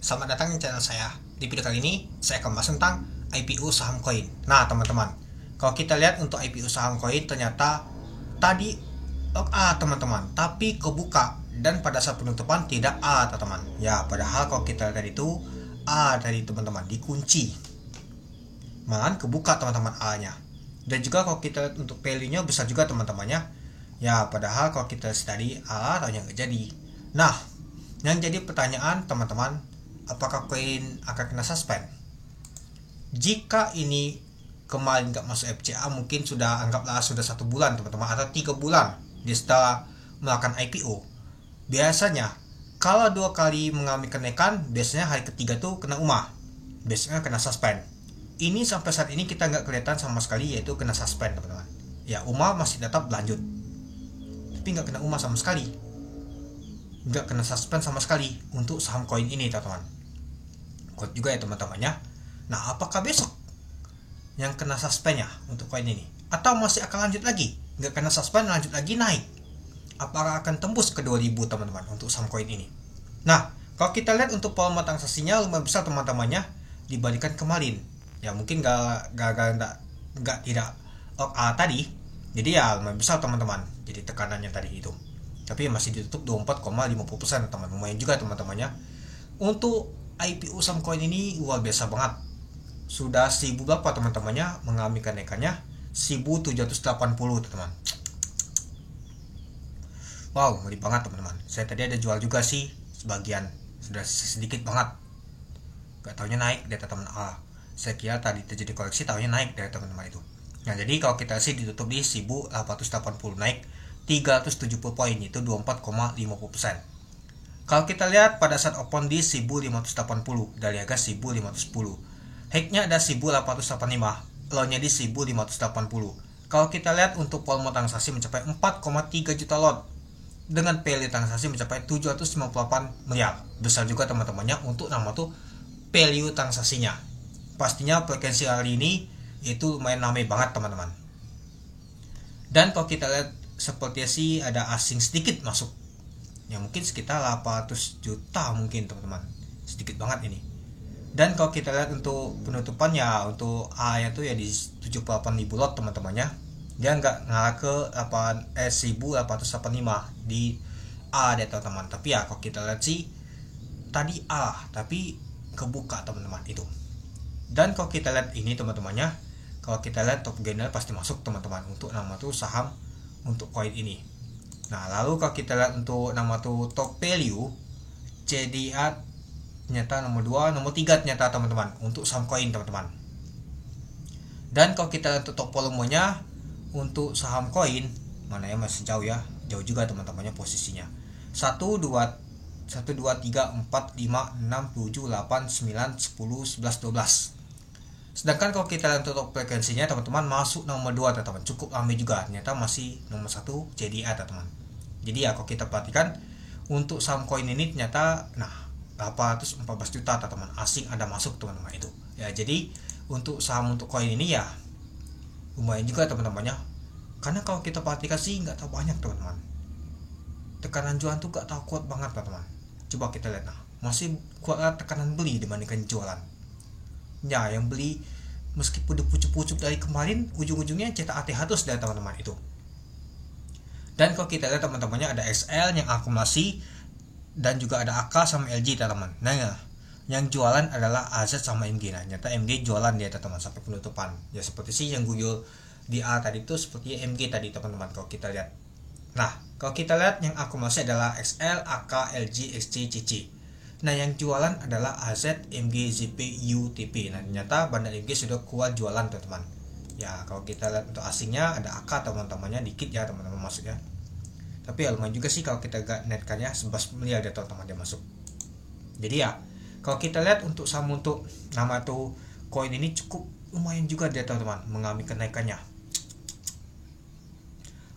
Selamat datang di channel saya. Di video kali ini, saya akan bahas tentang IPO saham koin. Nah, teman-teman, kalau kita lihat untuk IPO saham koin, ternyata tadi A, teman-teman, tapi kebuka dan pada saat penutupan tidak A, teman-teman. Ya, padahal kalau kita lihat itu A tadi, teman-teman, dikunci. Malahan kebuka, teman-teman, A-nya. Dan juga kalau kita lihat untuk value-nya besar juga, teman-temannya. Ya, padahal kalau kita tadi A, ataunya nggak jadi. Nah, yang jadi pertanyaan, teman-teman, apakah koin akan kena suspend? Jika ini kemarin nggak masuk FCA, mungkin sudah anggaplah sudah 1 bulan, teman-teman, atau 3 bulan dia setelah melakukan IPO. Biasanya kalau 2 kali mengalami kenaikan, biasanya hari ketiga tuh kena UMA, biasanya kena suspend. Ini sampai saat ini kita nggak kelihatan sama sekali yaitu kena suspend, teman-teman. Ya, UMA masih tetap lanjut, tapi nggak kena UMA sama sekali, nggak kena suspend sama sekali untuk saham koin ini, teman-teman. Kuat juga ya, teman-temannya. Nah, apakah besok yang kena suspendnya untuk koin ini, atau masih akan lanjut lagi, nggak kena suspend lanjut lagi naik? Apakah akan tembus ke 2000, teman-teman, untuk saham koin ini? Nah, kalau kita lihat untuk volume transaksinya lumayan besar, teman-temannya, dibandingkan kemarin. Ya, mungkin nggak tidak A tadi, jadi ya lumayan besar, teman-teman, jadi tekanannya tadi itu. Tapi masih ditutup 24,50%, teman. Lumayan juga, teman-temannya. Untuk IPO saham koin ini luar biasa banget. Sudah 1000 berapa, teman-temannya, mengalami kenaikannya 1780, teman. Wow, ngeri banget, teman-teman. Saya tadi ada jual juga sih sebagian, sudah sedikit banget. Gak taunya naik data teman A. Saya kira tadi terjadi koreksi, taunya naik dari teman-teman itu. Nah, jadi kalau kita sih ditutup di 1880, naik 370 poin, itu 24,50%. Kalau kita lihat pada saat open di 1580 dari harga 1510, high-nya ada 1885, low-nya di 1580. Kalau kita lihat untuk volume transaksi mencapai 4,3 juta lot dengan value transaksi mencapai 758 miliar. Besar juga, teman-temannya, untuk nama tuh value transaksinya. Pastinya frekuensi hari ini itu lumayan ramai banget, teman-teman. Dan kalau kita lihat sepertinya sih ada asing sedikit masuk, ya mungkin sekitar 800 juta mungkin, teman-teman, sedikit banget ini. Dan kalau kita lihat untuk penutupan, ya untuk A nya tuh ya di 78.000 lot, teman-temannya, dia nggak ngarah ke 1885 di A deh, teman-teman. Tapi ya kalau kita lihat sih tadi A tapi kebuka, teman-teman, itu. Dan kalau kita lihat ini, teman-temannya, kalau kita lihat top gainer pasti masuk, teman-teman, untuk nama tuh saham untuk koin ini. Nah, lalu kalau kita lihat untuk nama tuh top value, CDA ternyata nomor 2, nomor 3 ternyata, teman-teman, untuk saham koin, teman-teman. Dan kalau kita lihat untuk top volumenya untuk saham koin, mana ya, masih jauh ya, jauh juga, teman-temannya, posisinya 1 2 1 2 3 4 5 6 7 8 9 10 11 12. Sedangkan kalau kita lihat untuk frekuensinya, teman-teman, masuk nomor 2, teman-teman, cukup ramai juga, ternyata masih nomor 1 CDA, teman-teman. Jadi ya kalau kita perhatikan untuk saham koin ini ternyata 814 juta, teman-teman, asing ada masuk, teman-teman, itu. Ya, jadi untuk saham untuk koin ini ya lumayan juga, teman-temannya. Karena kalau kita perhatikan sih nggak tahu banyak, teman-teman. Tekanan jualan tuh nggak tahu kuat banget, teman-teman. Coba kita lihat, masih kuat tekanan beli dibandingkan jualan. Ya, yang beli meskipun dipucuk-pucuk dari kemarin, ujung-ujungnya cetak ATH terus dari, teman-teman, itu. Dan kalau kita lihat, teman-temannya, ada XL yang akumulasi dan juga ada AK sama LG, teman-teman. Nah, yang jualan adalah AZ sama MG. Nah, ternyata MG jualan dia, teman-teman, sampai penutupan. Ya seperti sih yang guyul di A tadi itu seperti MG tadi, teman-teman, kalau kita lihat. Nah, kalau kita lihat yang akumulasi adalah XL, AK, LG, XC, CC. Nah, yang jualan adalah AZ, MG, ZP, UTP. Nah, ternyata Bandar MG sudah kuat jualan, teman-teman. Ya, kalau kita lihat untuk asingnya ada AK, teman-temannya, dikit ya, teman-teman, masuknya. Tapi ya lumayan juga sih kalau kita netkannya 11 miliar ya, teman-teman, dia masuk. Jadi ya kalau kita lihat untuk saham untuk nama tuh koin ini cukup lumayan juga dia, teman-teman, mengalami kenaikannya.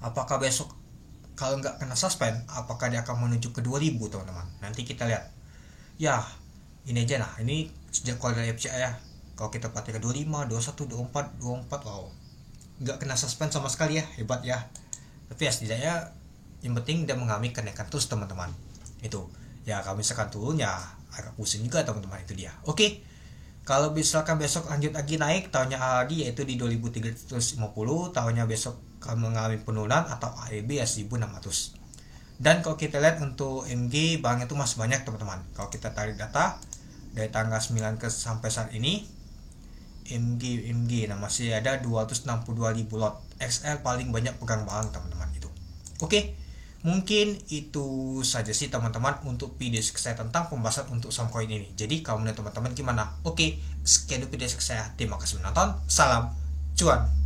Apakah besok kalau nggak kena suspend, apakah dia akan menuju ke 2000, teman-teman? Nanti kita lihat. Ya, ini aja. Nah, ini sejak keluar dari FCA ya. Kalau kita perhatikan 25, 21, 24, wow, nggak kena suspend sama sekali ya, hebat ya. Tapi ya setidaknya yang penting dia mengalami kenaikan terus, teman-teman, itu. Ya kalau misalkan turun ya agak pusing juga teman-teman, itu dia. Oke. Kalau misalkan besok lanjut lagi naik, tahunnya lagi yaitu di 2350, tahunnya besok mengalami penurunan atau AEB ya 1600. Dan kalau kita lihat untuk MG banknya itu masih banyak teman-teman. Kalau kita tarik data dari tanggal 9 ke sampai saat ini, MG nah masih ada 262.000 lot. XL paling banyak pegang bank teman-teman itu. Oke. Mungkin itu saja sih teman-teman untuk video saya tentang pembahasan untuk saham koin ini. Jadi kalau menurut teman-teman gimana? Oke, sekian video saya. Terima kasih menonton. Salam cuan.